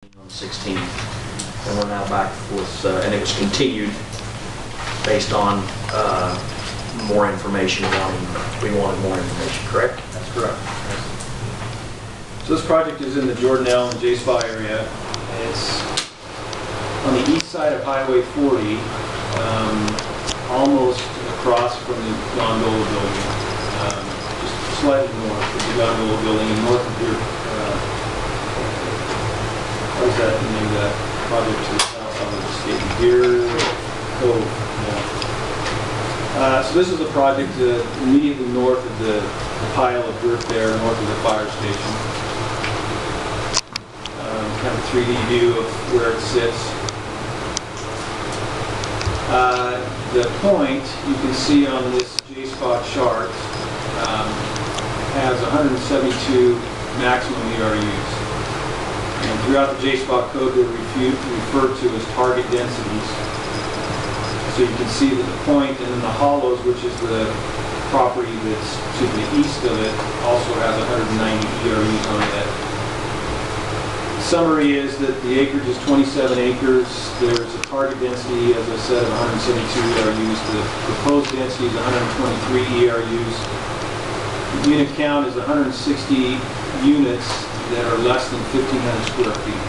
on the 16th, and we're now back with, and it was continued based on more information. We wanted more information, correct? That's correct. So this project is in the Jordanelle and J-Spa area. It's on the east side of Highway 40, almost across from the gondola building, just slightly north of the gondola building and north of your, what is that, the name of that project to the south on the escape here? Cove. Yeah. So this is a project immediately north of the pile of dirt there, north of the fire station. Kind of a 3D view of where it sits. The point you can see on this J-Spot chart has 172 maximum ERUs. And throughout the J-Spot code, they're referred to as target densities. So you can see that the point and then the hollows, which is the property that's to the east of it, also has 190 ERUs on it. Summary is that the acreage is 27 acres. There's a target density, as I said, of 172 ERUs. The proposed density is 123 ERUs. The unit count is 160 units that are less than 1,500 square feet.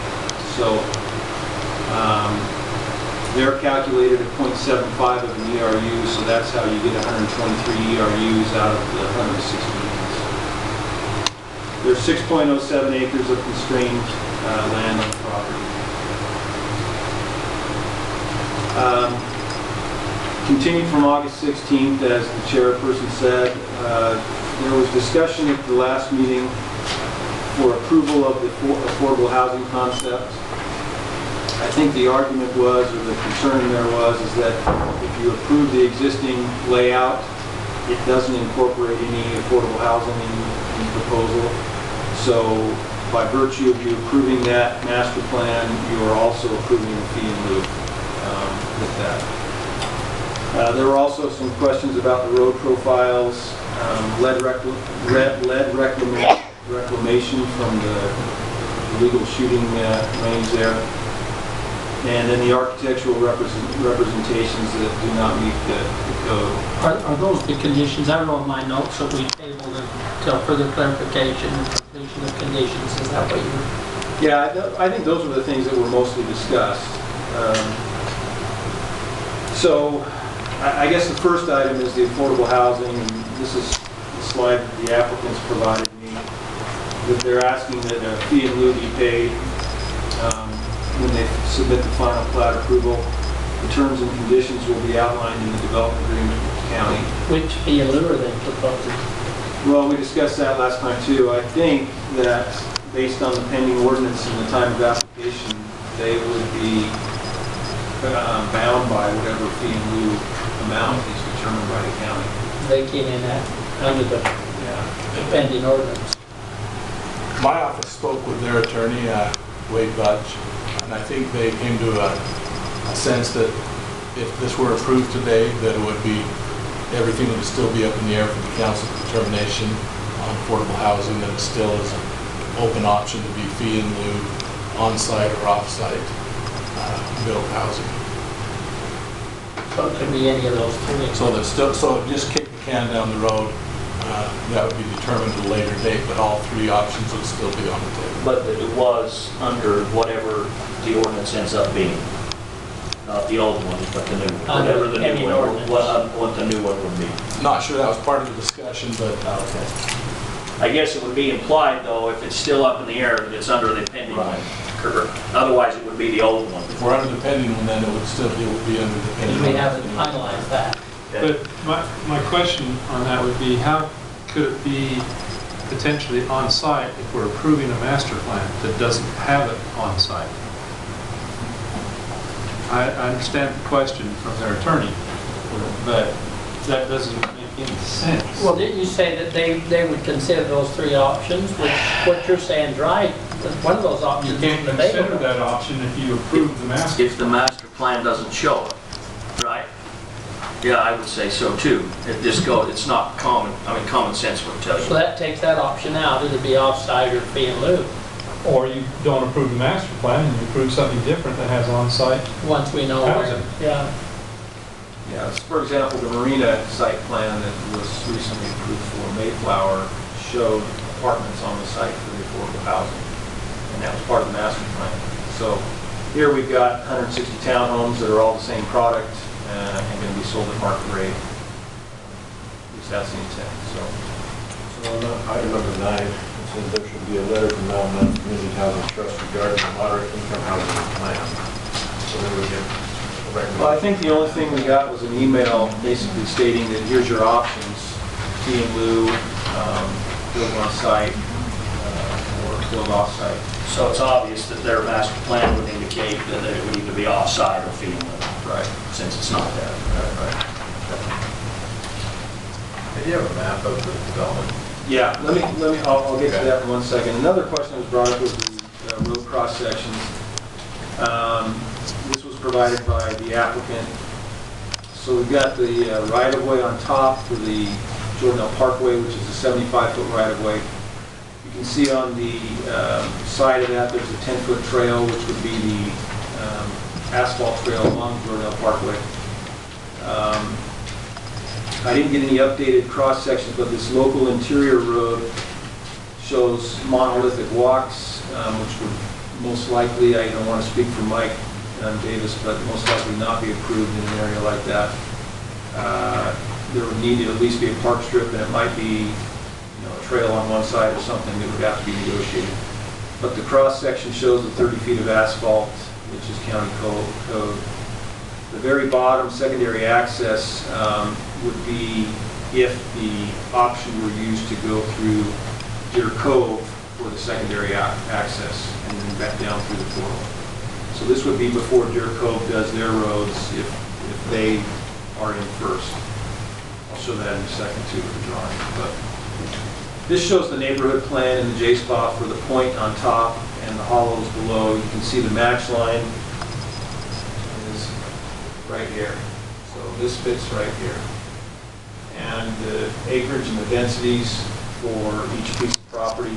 So they're calculated at 0.75 of an ERU, so that's how you get 123 ERUs out of the 160 units. There's 6.07 acres of constrained land on the property. Continued from August 16th, as the chairperson said, there was discussion at the last meeting for approval of the affordable housing concept. I think the argument was, or the concern there was, is that if you approve the existing layout, it doesn't incorporate any affordable housing in the proposal. So by virtue of you approving that master plan, you are also approving the fee in lieu with that. There were also some questions about the road profiles, lead reclamation from the illegal shooting range there, and then the architectural representations that do not meet the code. Are those the conditions? I wrote my notes that we tabled until further clarification and completion of conditions. Is that what you? Yeah, I think those were the things that were mostly discussed. So I guess the first item is the affordable housing, and this is the slide that the applicants provided me, that they're asking that a fee in lieu be paid when they submit the final plat approval. The terms and conditions will be outlined in the development agreement with the county. Which fee in lieu are they proposing? Well, we discussed that last time too. I think that based on the pending ordinance and the time of application, they would be bound by whatever fee in lieu amount is determined by the county. They came in at under the pending ordinance. My office spoke with their attorney, Wade Budge, and I think they came to a sense that if this were approved today, that it would be, everything would still be up in the air for the council's determination on affordable housing, that it still is an open option to be fee in lieu, on-site or off-site built housing. So it could be any of those three. So there's still, so just kick the can down the road. That would be determined at a later date, but all three options would still be on the table. But that it was under whatever the ordinance ends up being. Not the old one, but the new one. Whatever the new one, what the new one would be. Not sure that was part of the discussion, but Okay. I guess it would be implied, though, if it's still up in the air, that it's under the pending one. Correct. Otherwise, it would be the old one. if we're under the pending one, then it would still be under the pending You one. may haven't finalized that. But my question on that would be, how could it be potentially on-site if we're approving a master plan that doesn't have it on-site? I understand the question from their attorney, but that doesn't make any sense. Well, didn't you say that they would consider those three options, which what you're saying is right? One of those You options can't isn't consider available. that option if you approve the master. If the master plan doesn't show it, right? Yeah, I would say so too. If this goes, it's not common, I mean, common sense would tell you. So that takes that option out. It'd be off-site or fee in lieu. Or you don't approve the master plan and you approve something different that has on-site. Once we know, Housing. yeah. Yeah, for example, the marina site plan that was recently approved for Mayflower showed apartments on the site for the affordable housing, and that was part of the master plan. So here we've got 160 townhomes that are all the same product and going to be sold at market rate. At least that's the intent. So On item number 9, it says there should be a letter from Mountain Community Housing Trust regarding the moderate income housing plan. So there we get a recommendation. well, I think the only thing we got was an email basically stating that here's your options, fee and lieu, build on site, or build off site. So it's obvious that their master plan would indicate that it would either be off-site or fee and lieu, Right. since it's not there. Right. Do you have a map of the development? Yeah, I'll get to that in 1 second. Another question that was brought up was the road cross sections. This was provided by the applicant. So we've got the right-of-way on top for the Jordanelle Parkway, which is a 75-foot right-of-way. You can see on the side of that, there's a 10-foot trail, which would be the asphalt trail along Jordanelle Parkway. I didn't get any updated cross sections, but this local interior road shows monolithic walks, which would most likely, I don't want to speak for Mike Davis, but most likely not be approved in an area like that. There would need to at least be a park strip, and it might be, a trail on one side or something that would have to be negotiated. But the cross section shows the 30 feet of asphalt, which is county code. The very bottom, secondary access, would be if the option were used to go through Deer Cove for the secondary access and then back down through the portal. So this would be before Deer Cove does their roads if they are in first. I'll show that in a second too with the drawing. But this shows the neighborhood plan and the J-spot for the Pointe on top and the hollows below. You can see the match line is right here. So this fits right here. And the acreage and the densities for each piece of property.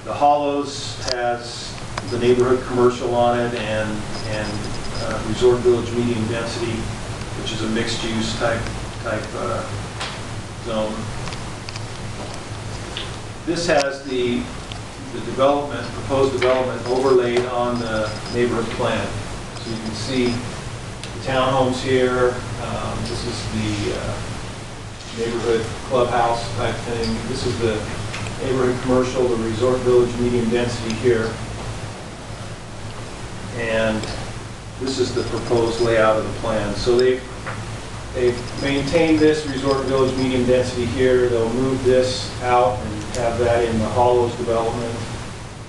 The hollows has the neighborhood commercial on it and resort village medium density, which is a mixed use type zone. This has the development, proposed development overlaid on the neighborhood plan. So you can see the townhomes here. This is the neighborhood clubhouse type thing. This is the neighborhood commercial, the resort village medium density here. And this is the proposed layout of the plan. So they've maintained this resort village medium density here. They'll move this out and have that in the hollows development.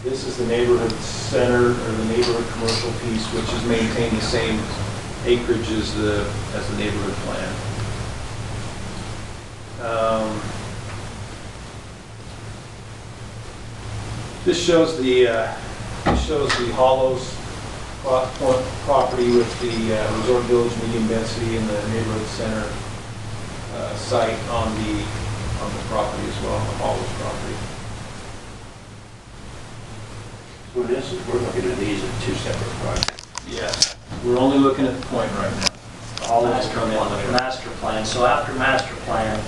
This is the neighborhood center or the neighborhood commercial piece, which has maintained the same acreage as the neighborhood plan. This shows the hollows property with the resort village medium density and the neighborhood center site on the property as well, the hollows property. So in essence, we're looking at these as two separate projects. Yes. We're only looking at the Pointe right now. All of Master come in plan with later. master plan. So after master plan,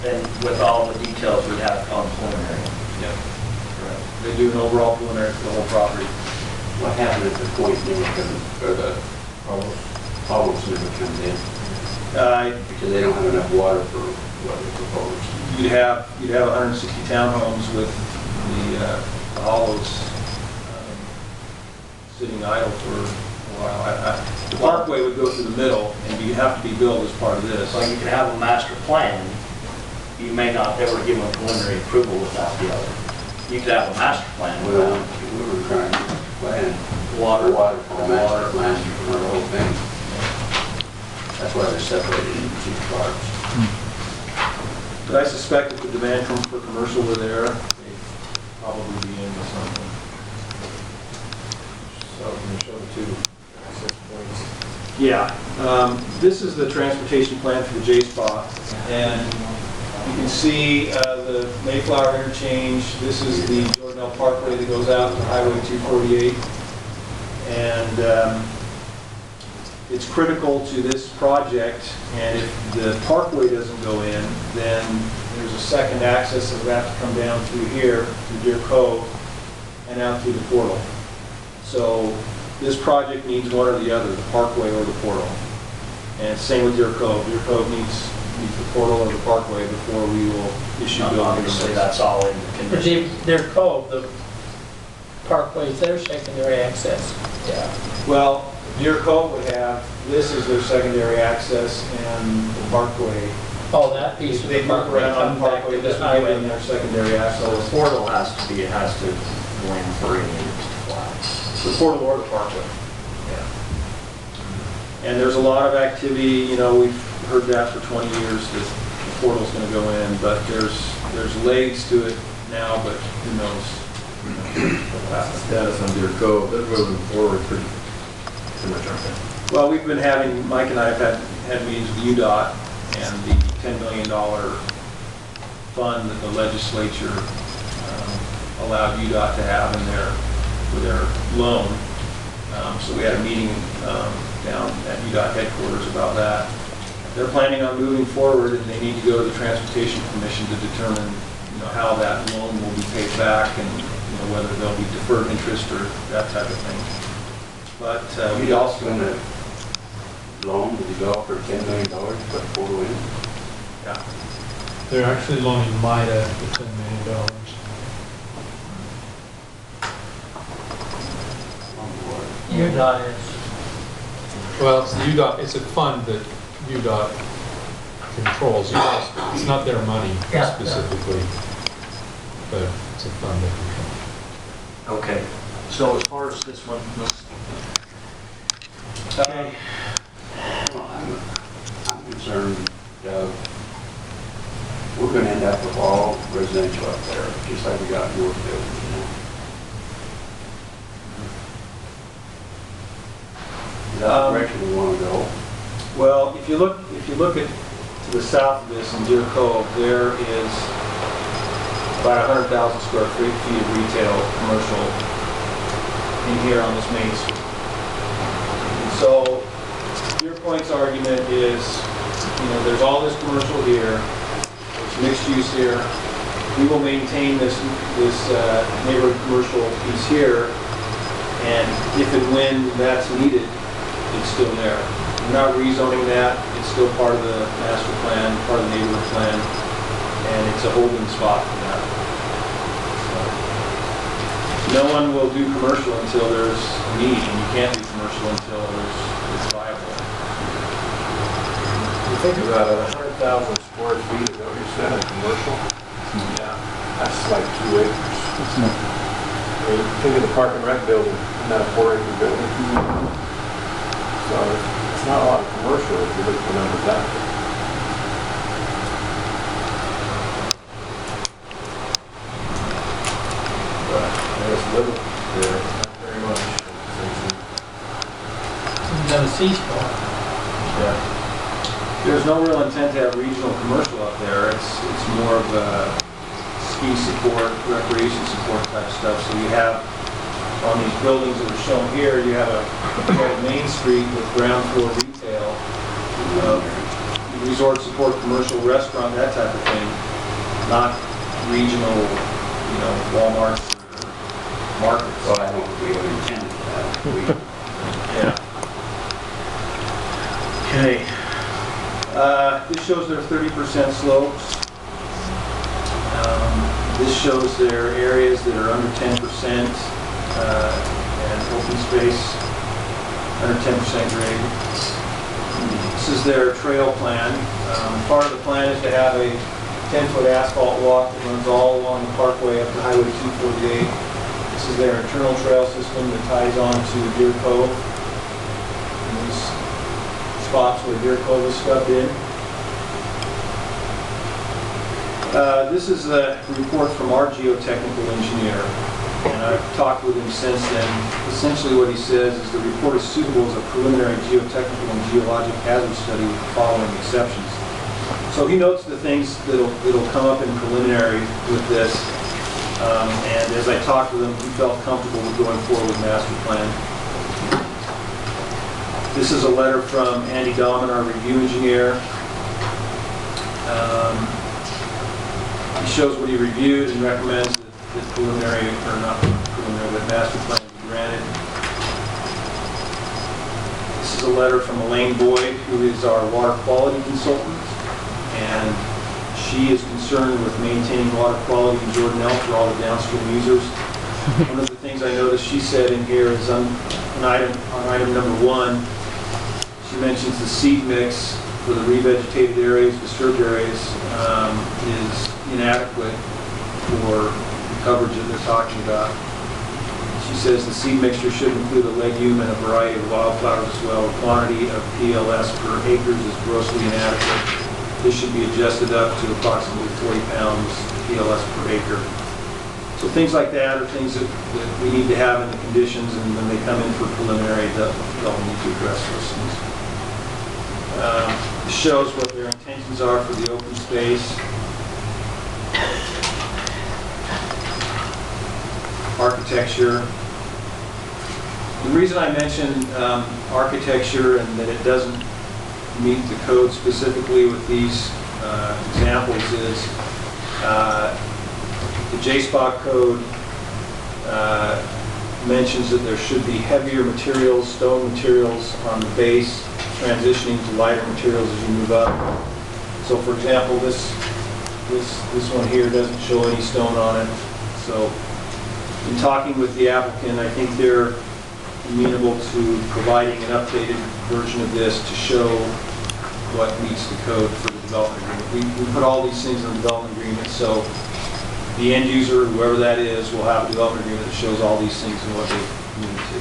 then with all the details, we'd have on preliminary. Yep. They do an overall preliminary for the whole property. What happened at the point never comes, or the Paulos never comes in? Because they don't have enough water for what they propose. You'd have 160 townhomes with the hollows sitting idle for a while. The parkway would go through the middle, and you'd have to be built as part of this. So you can have a master plan, you may not ever give a preliminary approval without the other. You could have a master plan Well, without we were trying to plan water. for the master for the whole thing. That's why they're separated into two parts. But I suspect if the demand for commercial were there, they'd probably be into something. So can you show the two access points? Yeah. This is the transportation plan for the J-spot, and you can see the Mayflower interchange. This is the Jordanelle Co-Jordanelle Parkway that goes out to Highway 248. And it's critical to this project, and if the parkway doesn't go in, then there's a second access that would have to come down through here, through Deer Cove, and out through the portal. So this project needs one or the other, the parkway or the portal. And same with Deer Cove. Deer Cove needs the portal or the parkway before we will issue building Obviously, permits. that's all in the For conditions. Deer Cove, the parkway's their secondary access. Yeah. Well, Deer Cove would have, this is their secondary access, and the parkway. Oh, that piece of They the move parkway around on comes the back parkway, to this the would give highway. them their secondary So the access. portal it has to go in for any of these to fly. The portal or the parkway. And there's a lot of activity, you know, we've heard that for 20 years, that the portal's gonna go in, but there's legs to it now, but who knows? That's the status on Deer Cove, they're moving forward pretty much, aren't they? Well, we've been having, Mike and I have had meetings with UDOT and the $10 million fund that the legislature allowed UDOT to have in for their loan. So we had a meeting down at UDOT headquarters about that. They're planning on moving forward, and they need to go to the Transportation Commission to determine, you know, how that loan will be paid back, and, you know, whether there'll be deferred interest or that type of thing. But we also, going to loan the developer $10 million to put a portal in. yeah. They're actually loaning MIDA the $10 million. UDOT is. Well, it's the UDOT, it's a fund that UDOT controls. It's not their money Yeah. specifically, but it's a fund they control. Okay, so as far as this one, Okay. I'm concerned, we're going to end up with all residential up there, just like we got in Northfield. Is that the direction we want to go? Well, if you look at to the south of this in Deer Cove, there is about 100,000 square feet of retail, commercial in here on this main street. And so Deer Pointe's argument is, you know, there's all this commercial here, there's mixed use here. We will maintain this neighborhood commercial piece here, and if and when that's needed, it's still there. We're not rezoning that, it's still part of the master plan, part of the neighborhood plan, and it's a holding spot for that. So, no one will do commercial until there's a need, and you can't do commercial until it's viable. You think about it, 100,000 square feet, is that what you said, in commercial? Yeah. That's like 2 acres. I mean, think of the park and rec building, not a 4-acre building. So it's not a lot of commercial if you look at the numbers out there. But there's little there, not very much. You've got a C-spot. Yeah. There's no real intent to have regional commercial up there. It's more of a ski support, recreation support type stuff. So you have, on these buildings that are shown here, you have a main street with ground floor retail, resort support, commercial restaurant, that type of thing, not regional, you know, Walmarts or markets. Well, I don't think we ever intended that. Yeah. Okay. This shows their 30% slopes. This shows their areas that are under 10% and open space under 10% grade. This is their trail plan. Part of the plan is to have a 10-foot asphalt walk that runs all along the parkway up to Highway 248. This is their internal trail system that ties on to Deer Cove. And these spots where Deer Cove is stubbed in. This is a report from our geotechnical engineer, and I've talked with him since then. Essentially what he says is the report is suitable as a preliminary geotechnical and geologic hazard study with the following exceptions. So he notes the things that'll come up in preliminary with this. And as I talked to them, he felt comfortable with going forward with master plan. This is a letter from Andy Dahlman, our review engineer. He shows what he reviewed and recommends that preliminary, or not preliminary, but master plan be granted. This is a letter from Elaine Boyd, who is our water quality consultant, and she is concerned with maintaining water quality in Jordanelle for all the downstream users. One of the things I noticed she said in here is on item number 1, she mentions the seed mix for the revegetated areas, disturbed areas, is inadequate for the coverage that they're talking about. She says the seed mixture should include a legume and a variety of wildflowers as well. The quantity of PLS per acres is grossly inadequate. This should be adjusted up to approximately 40 pounds PLS per acre. So things like that are things that we need to have in the conditions, and when they come in for preliminary, they'll need to address those things. It shows what their intentions are for the open space. Architecture. The reason I mention architecture and that it doesn't meet the code specifically with these examples is the JSPA code mentions that there should be heavier materials, stone materials on the base, transitioning to lighter materials as you move up. So for example, this one here doesn't show any stone on it. So in talking with the applicant, I think they're amenable to providing an updated version of this to show what meets the code for the development agreement. We put all these things in the development agreement, so the end user, whoever that is, will have a development agreement that shows all these things and what they need to.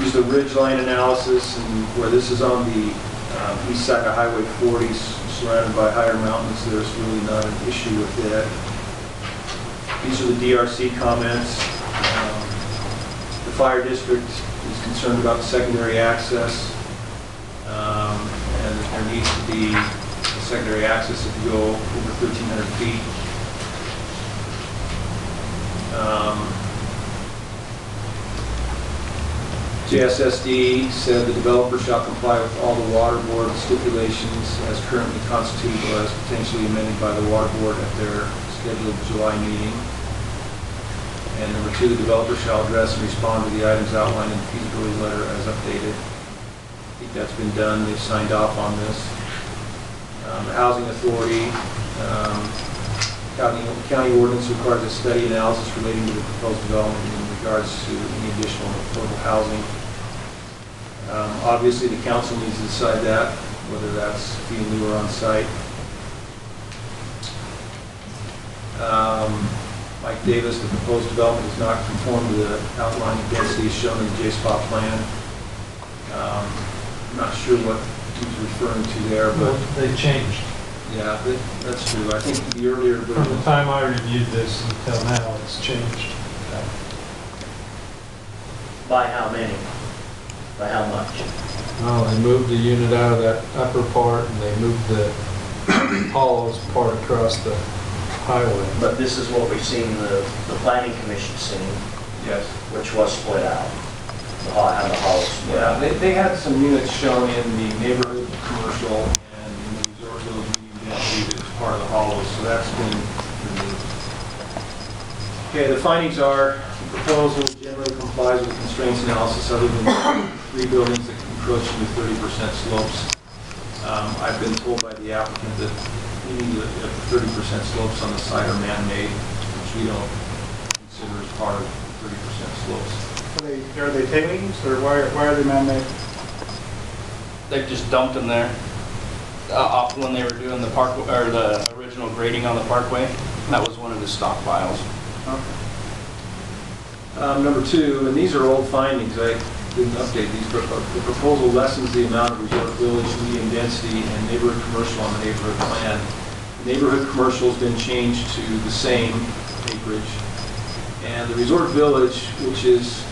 Use the ridgeline analysis, and where this is on the east side of Highway 40, surrounded by higher mountains, there's really not an issue with it. These are the DRC comments. The fire district is concerned about secondary access, and that there needs to be secondary access if you go over 1,300 feet. JSSD said the developer shall comply with all the water board stipulations as currently constituted or as potentially amended by the water board at their scheduled July meeting. And number 2, the developer shall address and respond to the items outlined in the feasibility letter as updated. I think that's been done. They've signed off on this. The Housing Authority, county ordinance requires a study analysis relating to the proposed development in regards to any additional affordable housing. Obviously, the council needs to decide that, whether that's being new or on site. Mike Davis, the proposed development does not conform to the outline densities shown in the JSPA plan. I'm not sure what he's referring to there, but They changed. yeah, that's true. I think the earlier From the version. time I reviewed this until now, it's changed. By how many? By how much? Well, they moved the unit out of that upper part, and they moved the hollows part across the highway. But this is what we've seen the planning commission seen, Yes. which was split out. How the hollows split Yeah, out. they had some units shown in the neighborhood commercial and in the resort village medium density that was part of the hollows, so that's been removed. Okay, the findings are the proposal generally complies with constraints analysis other than 3 buildings that encroach into 30% slopes. I've been told by the applicant that we need to, if the 30% slopes on the site are man-made, which we don't consider as part of 30% slopes. Are they tailings, or why are they man-made? They've just dumped them there. Off when they were doing the park, or the original grading on the parkway. That was one of the stockpiles. Okay. Number 2, and these are old findings, I didn't update these, but the proposal lessens the amount of resort village medium density and neighborhood commercial on the neighborhood plan. Neighborhood commercial has been changed to the same acreage. And the resort village, which is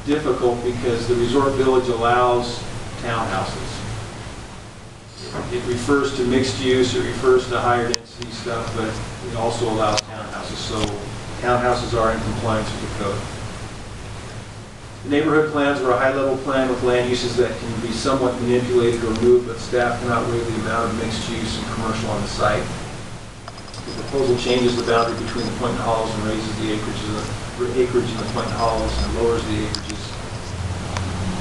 difficult because the resort village allows townhouses. It refers to mixed use, it refers to higher density stuff, but it also allows townhouses, so townhouses are in compliance with the code. The neighborhood plans are a high-level plan with land uses that can be somewhat manipulated or moved, but staff cannot waive the amount of mixed use and commercial on the site. The proposal changes the boundary between the Pointe and Hollows and raises the acreage in the Pointe and Hollows and lowers the acreages,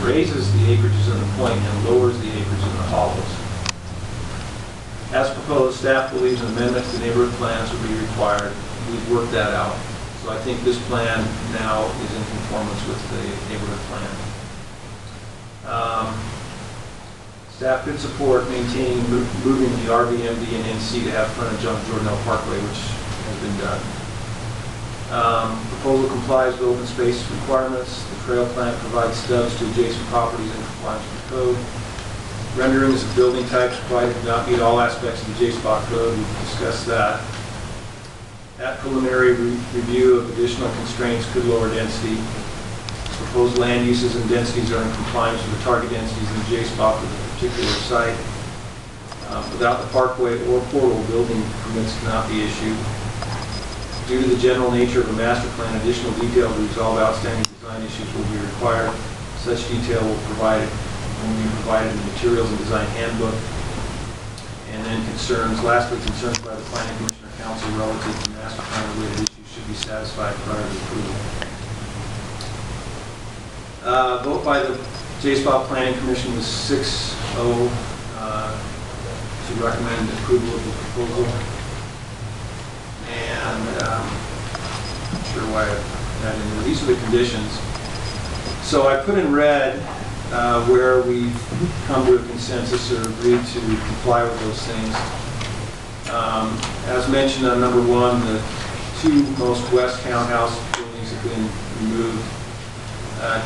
raises the acreages in the Pointe and lowers the acreage in the Hollows. As proposed, staff believes an amendment to neighborhood plans would be required. We've worked that out. So I think this plan now is in conformance with the neighborhood plan. Staff could support maintaining, moving the RVMD and NC to have frontage on Jordanelle Parkway, which has been done. Proposal complies with open space requirements. The trail plan provides stubs to adjacent properties in compliance with the code. Renderings of building types provided do not meet all aspects of the J-Spot code. We've discussed that. That preliminary review of additional constraints could lower density. Proposed land uses and densities are in compliance with the target densities in the J-Spot for the particular site. Without the parkway or portal, building permits cannot be issued. Due to the general nature of a master plan, additional detail to resolve outstanding design issues will be required. Such detail will be provided in the materials and design handbook. And then lastly, concerns by the Planning Commission or Council relative to master plan related issues should be satisfied prior to approval. Vote by the J-Spot Planning Commission was 6-0 to recommend approval of the proposal. And I'm not sure why I put that in there. These are the conditions. So I put in red where we've come to a consensus or agreed to comply with those things. As mentioned on number 1, the 2 most west townhouse buildings have been removed.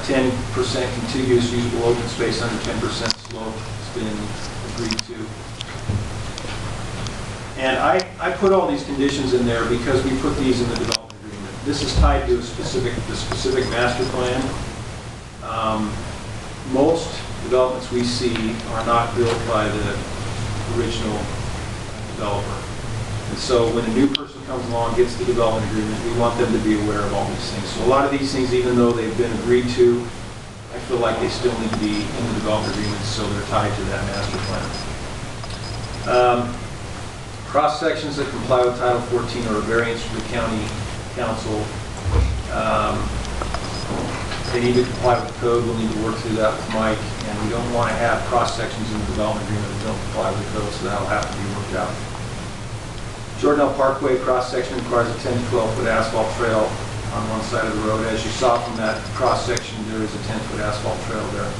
10% contiguous usable open space under 10% slope has been agreed to. And I put all these conditions in there because we put these in the development agreement. This is tied to the specific master plan. Most developments we see are not built by the original developer. And so when a new person comes along, gets the development agreement, we want them to be aware of all these things. So a lot of these things, even though they've been agreed to, I feel like they still need to be in the development agreement, so they're tied to that master plan. Cross sections that comply with Title 14 are a variance for the county council. They need to comply with the code. We'll need to work through that with Mike, and we don't want to have cross sections in the development agreement that don't comply with the code, so that'll have to be worked out. Jordanelle Parkway cross section requires a 10 to 12 foot asphalt trail on one side of the road. As you saw from that cross section, there is a 10-foot asphalt trail there.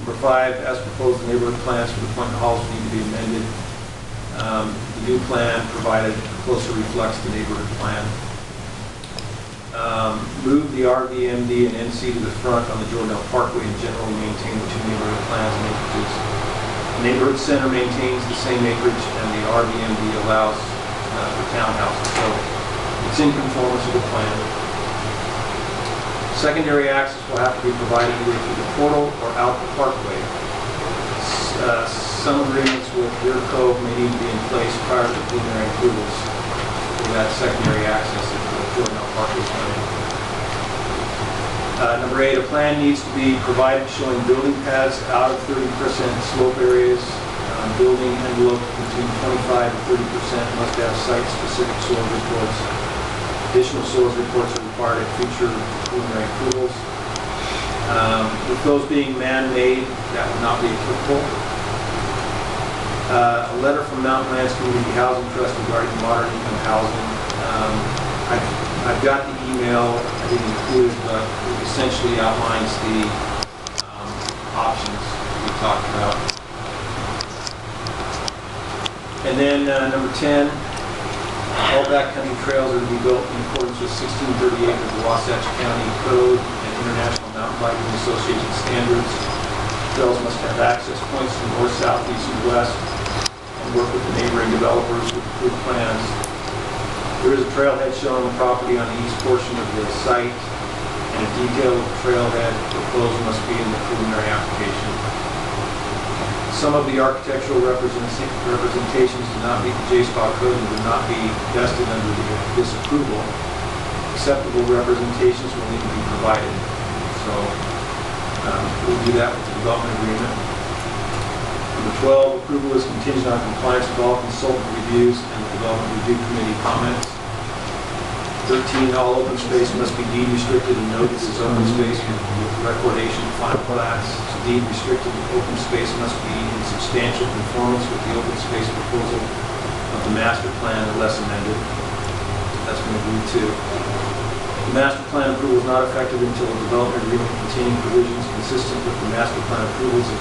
Number 5, as proposed, the neighborhood plans for the Pointe and Hollows need to be amended. The new plan provided closer reflects the neighborhood plan. Move the RVMD and NC to the front on the Jordanelle Parkway and generally maintain the 2 neighborhood plans and acreages. The neighborhood center maintains the same acreage and the RVMD allows for townhouses. So it's in conformance with the plan. Secondary access will have to be provided either through the portal or out the parkway. Some agreements with your code may need to be in place prior to the preliminary approvals for that secondary access at the Jordanelle Parkway plan. Number 8, a plan needs to be provided showing building pads out of 30% slope areas. Building envelope between 25 and 30% must have site-specific soil reports. Additional soil reports are required at future preliminary approvals. With those being man-made, that would not be applicable. A letter from Mountain Lands Community Housing Trust regarding modern income housing. I've got the email, I didn't include it, but it essentially outlines the options we talked about. And then number 10, all backcountry trails are to be built in accordance with 1638 of the Wasatch County Code and International Mountain Biking Association standards. Trails must have access points to north, south, east, and west, and work with the neighboring developers with approved plans. There is a trailhead shown on the property on the east portion of the site, and a detailed trailhead proposed must be in the preliminary application. Some of the architectural representations do not meet the J-Spot code and would not be vested under this approval. Acceptable representations will need to be provided. So we'll do that with the development agreement. Number 12, approval is contingent on compliance with all consultant reviews and the development review committee comments. 13, all open space must be deed restricted and noted as open space with recordation of final plats. Deed restricted open space must be in substantial conformance with the open space proposal of the master plan unless amended. That's been agreed to. The master plan approval is not effective until a development agreement containing provisions consistent with the master plan approvals is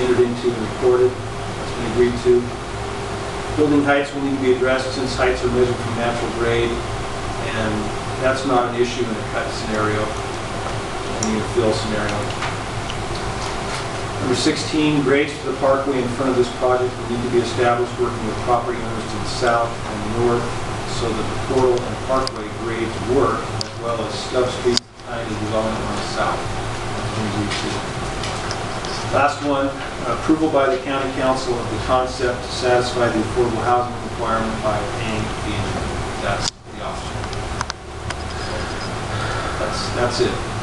entered into and recorded. That's been agreed to. Building heights will need to be addressed since heights are measured from natural grade, and that's not an issue in a cut scenario, only in a fill scenario. Number 16, grades for the parkway in front of this project will need to be established working with property owners to the south and north so that the portal and parkway grades work, as well as Stub Street and the development on the south. Last one, approval by the county council of the concept to satisfy the affordable housing requirement by paying a fee. That's the option. That's it.